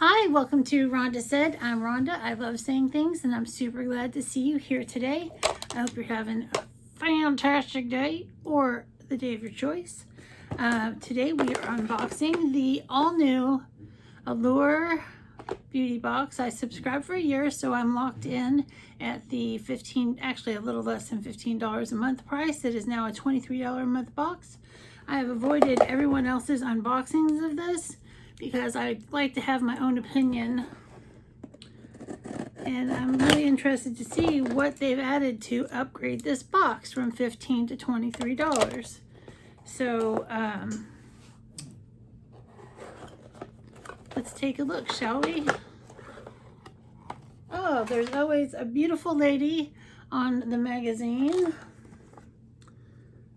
Hi, welcome to Rhonda Said. I'm Rhonda. I love saying things, and I'm super glad to see you here today. I hope you're having a fantastic day or the day of your choice. Today we are unboxing the all-new Allure beauty box. I subscribed for a year, so I'm locked in at the actually a little less than $15 a month price. It is now a $23 a month box. I have avoided everyone else's unboxings of this because I like to have my own opinion, and I'm really interested to see what they've added to upgrade this box from $15 to $23. So let's take a look, shall we? Oh, there's always a beautiful lady on the magazine,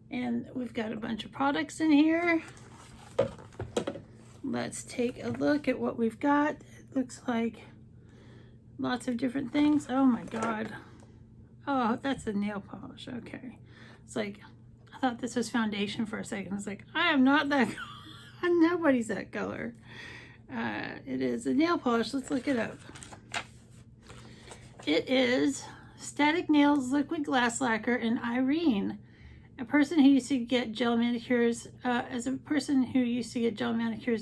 and we've got a bunch of products in here. Let's take a look at what we've got. It looks like lots of different things. Oh my God. Oh, that's a nail polish. Okay. It's like, I thought this was foundation for a second. I was like, I am not that color. Nobody's that color. It is a nail polish. Let's look it up. It is Static Nails Liquid Glass Lacquer in Irene. As a person who used to get gel manicures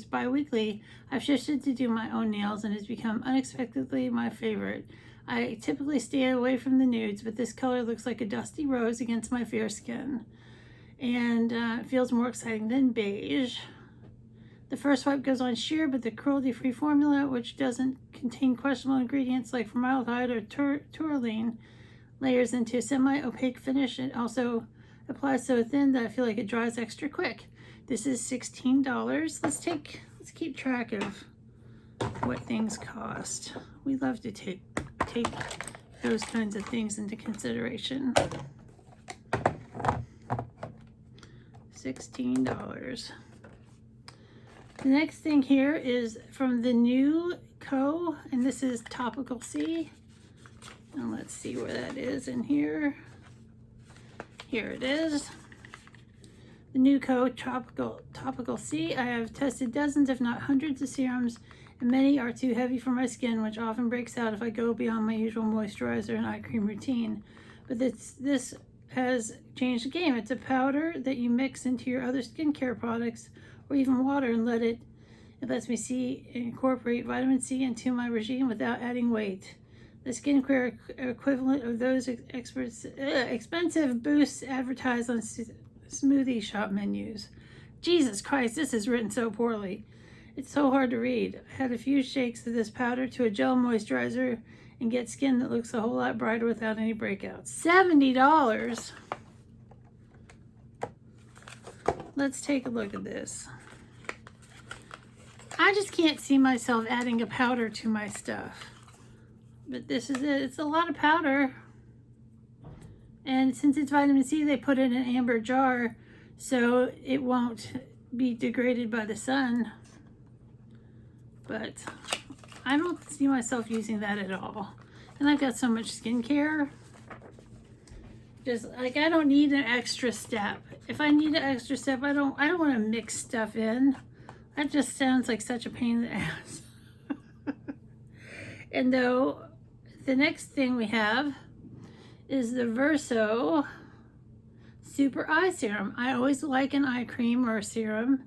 bi-weekly, I've shifted to do my own nails, and it's become unexpectedly my favorite. I typically stay away from the nudes, but this color looks like a dusty rose against my fair skin, and it feels more exciting than beige. The first wipe goes on sheer, but the cruelty-free formula, which doesn't contain questionable ingredients like formaldehyde or toluene, layers into a semi-opaque finish. It also applies so thin that I feel like it dries extra quick. This is $16. Let's keep track of what things cost. We love to take those kinds of things into consideration. $16. The next thing here is from the new Co, and this is Topical C. And let's see where that is in here. Here it is. The new Co Topical C. I have tested dozens, if not hundreds, of serums, and many are too heavy for my skin, which often breaks out if I go beyond my usual moisturizer and eye cream routine. But this has changed the game. It's a powder that you mix into your other skincare products or even water, and it lets me incorporate vitamin C into my regime without adding weight. The skincare equivalent of those expensive boosts advertised on smoothie shop menus. Jesus Christ, this is written so poorly. It's so hard to read. I had a few shakes of this powder to a gel moisturizer and get skin that looks a whole lot brighter without any breakouts. $70. Let's take a look at this. I just can't see myself adding a powder to my stuff. But this is it. It's a lot of powder. And since it's vitamin C, they put it in an amber jar so it won't be degraded by the sun. But I don't see myself using that at all. And I've got so much skincare. Just like, I don't need an extra step. If I need an extra step, I don't want to mix stuff in. That just sounds like such a pain in the ass. And though the next thing we have is the Verso Super Eye Serum. I always like an eye cream or a serum.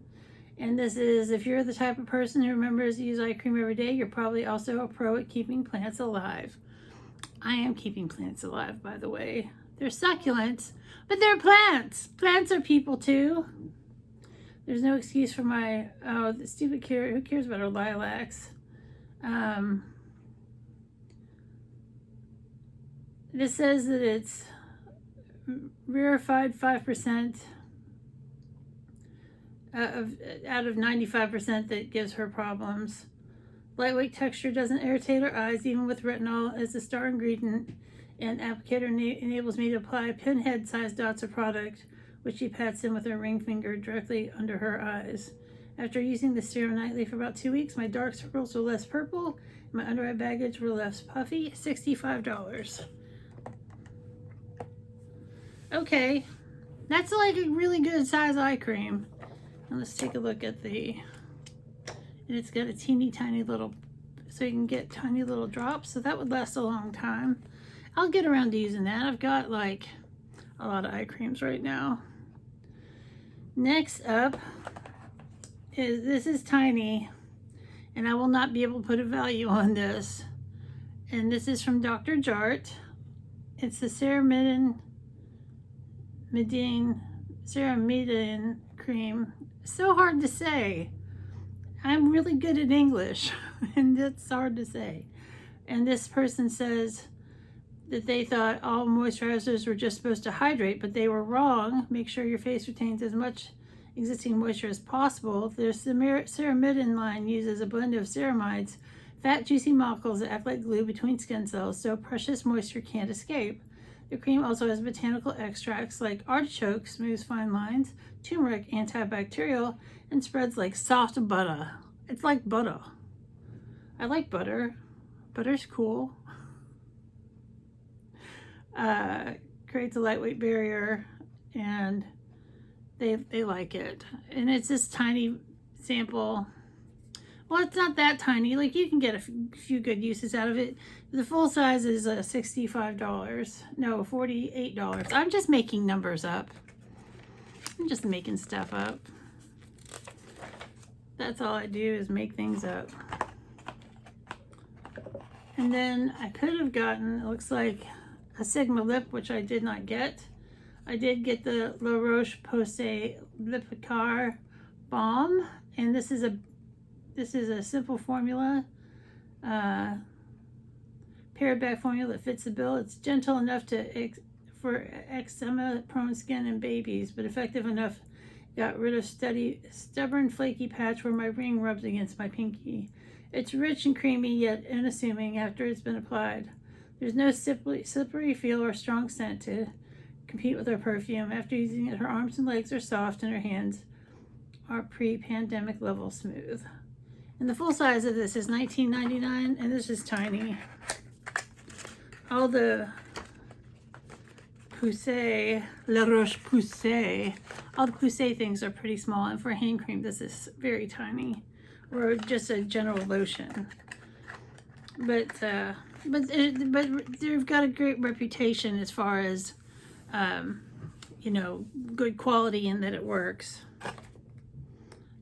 And this is, if you're the type of person who remembers to use eye cream every day, you're probably also a pro at keeping plants alive. I am keeping plants alive, by the way. They're succulents, but they're plants. Plants are people too. There's no excuse for my, the stupid who cares about our lilacs? This says that it's rarefied 5% out of 95% that gives her problems. Lightweight texture doesn't irritate her eyes, even with retinol as the star ingredient, and applicator enables me to apply pinhead-sized dots of product, which she pats in with her ring finger directly under her eyes. After using the serum nightly for about 2 weeks, my dark circles were less purple, and my under eye baggage were less puffy. $65. Okay, that's like a really good size eye cream. And let's take a look at and it's got a teeny tiny little so you can get tiny little drops. So that would last a long time. I'll get around to using that. I've got like a lot of eye creams right now. Next up is, this is tiny, and I will not be able to put a value on this. And this is from Dr. Jart. It's the ceramidin cream. So hard to say. I'm really good at English, and it's hard to say. And this person says that they thought all moisturizers were just supposed to hydrate, but they were wrong. Make sure your face retains as much existing moisture as possible. There's the ceramidin line uses a blend of ceramides, fat, juicy molecules that act like glue between skin cells, so precious moisture can't escape. The cream also has botanical extracts like artichoke, smooths fine lines, turmeric, antibacterial, and spreads like soft butter. It's like butter. I like butter. Butter's cool. Creates a lightweight barrier, and they like it. And it's this tiny sample. Well, it's not that tiny. Like, you can get a few good uses out of it. The full size is $65. No, $48. I'm just making numbers up. I'm just making stuff up. That's all I do, is make things up. And then I could have gotten, it looks like, a Sigma lip, which I did not get. I did get the La Roche Posay Lip Care Balm, and this is a simple formula, pared back formula that fits the bill. It's gentle enough for eczema-prone skin and babies, but effective enough. Got rid of stubborn, flaky patch where my ring rubs against my pinky. It's rich and creamy, yet unassuming after it's been applied. There's no slippery feel or strong scent to compete with her perfume. After using it, her arms and legs are soft, and her hands are pre-pandemic level smooth. And the full size of this is $19.99, and this is tiny. All the Posay, La Roche Posay, all the Posay things are pretty small, and for hand cream, this is very tiny, or just a general lotion. But they've got a great reputation as far as, you know, good quality and that it works.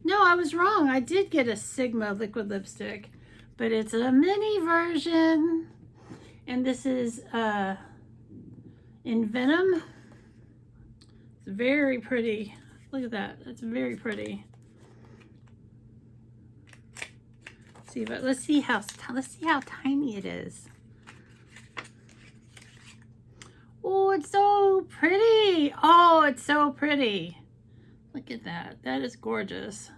No, I was wrong. I did get a Sigma liquid lipstick, but it's a mini version, and this is in Venom. It's very pretty. Look at that. It's very pretty. Let's see how tiny it is. Oh, it's so pretty. Oh, it's so pretty. Look at that. That is gorgeous.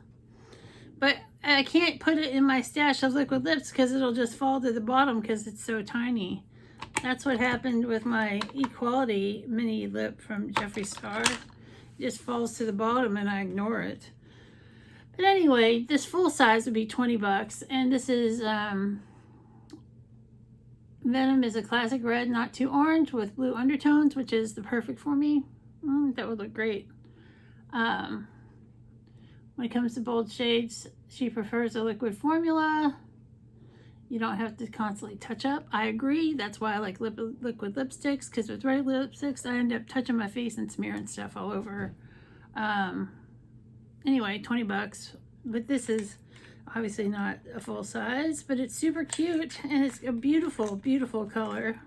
But I can't put it in my stash of liquid lips because it'll just fall to the bottom because it's so tiny. That's what happened with my Equality mini lip from Jeffree Star. It just falls to the bottom and I ignore it. But anyway, this full size would be $20, and this is Venom is a classic red, not too orange, with blue undertones, which is the perfect for me. That would look great. When it comes to bold shades, she prefers a liquid formula. You don't have to constantly touch up. I agree. That's why I like liquid lipsticks, because with regular lipsticks, I end up touching my face and smearing stuff all over. Anyway, $20, but this is obviously not a full size, but it's super cute, and it's a beautiful, beautiful color.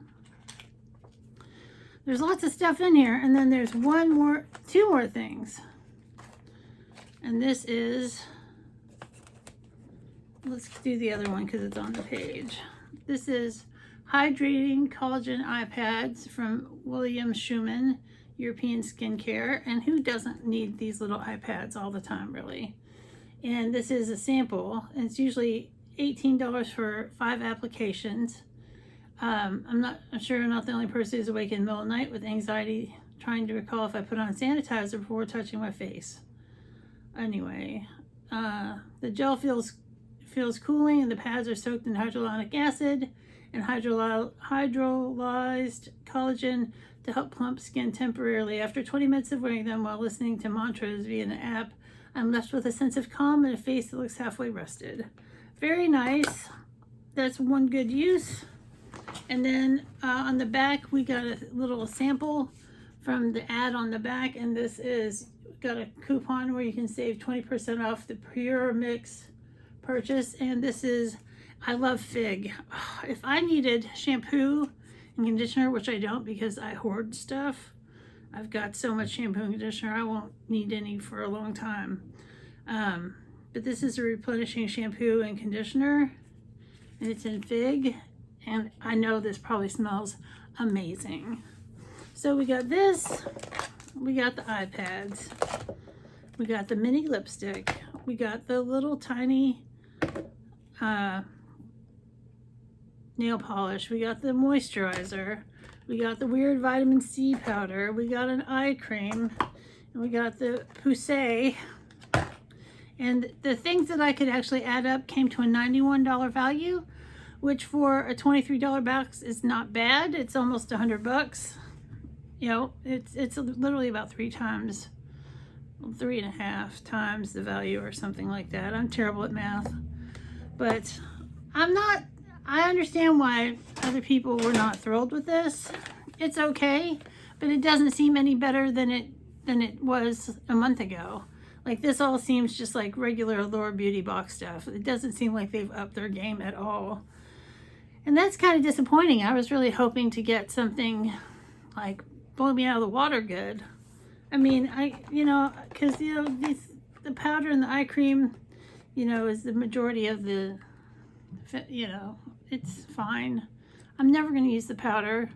There's lots of stuff in here, and then there's two more things. And this is, let's do the other one because it's on the page. This is Hydrating Collagen Eye Pads from William Schumann European Skincare, and who doesn't need these little iPads all the time, really? And this is a sample, and it's usually $18 for 5 applications. I'm sure I'm not the only person who's awake in the middle of the night with anxiety trying to recall if I put on sanitizer before touching my face. Anyway, the gel feels cooling, and the pads are soaked in hyaluronic acid and hydrolyzed collagen to help plump skin temporarily. After 20 minutes of wearing them while listening to mantras via an app, I'm left with a sense of calm and a face that looks halfway rested. Very nice. that's one good use. And then on the back, we got a little sample from the ad on the back, and this is got a coupon where you can save 20% off the Pure Mix purchase. And this is, I love Fig. If I needed shampoo and conditioner, which I don't because I hoard stuff, I've got so much shampoo and conditioner, I won't need any for a long time. But this is a replenishing shampoo and conditioner, and it's in Fig, and I know this probably smells amazing. So we got this, we got the iPads, we got the mini lipstick, we got the little tiny nail polish, we got the moisturizer, we got the weird vitamin C powder, we got an eye cream, and we got the Posay. And the things that I could actually add up came to a $91 value, which for a $23 box is not bad. It's almost $100. You know, it's literally about 3.5 times the value or something like that. I'm terrible at math, but I understand why other people were not thrilled with this. It's okay, but it doesn't seem any better than it was a month ago. Like, this all seems just like regular Allure beauty box stuff. It doesn't seem like they've upped their game at all. And that's kind of disappointing. I was really hoping to get something like blow me out of the water good. I mean, because, the powder and the eye cream, is the majority of the, it's fine. I'm never going to use the powder.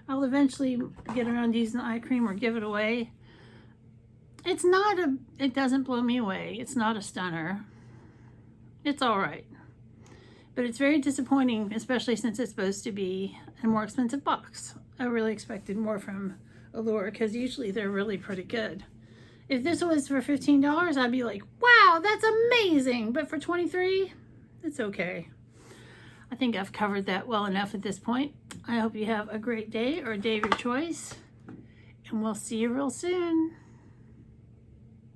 I'll eventually get around using the eye cream or give it away. It doesn't blow me away. It's not a stunner. It's all right. But it's very disappointing, especially since it's supposed to be a more expensive box. I really expected more from Allure because usually they're really pretty good. If this was for $15, I'd be like, wow, that's amazing. But for $23, it's okay. I think I've covered that well enough at this point. I hope you have a great day or a day of your choice. And we'll see you real soon.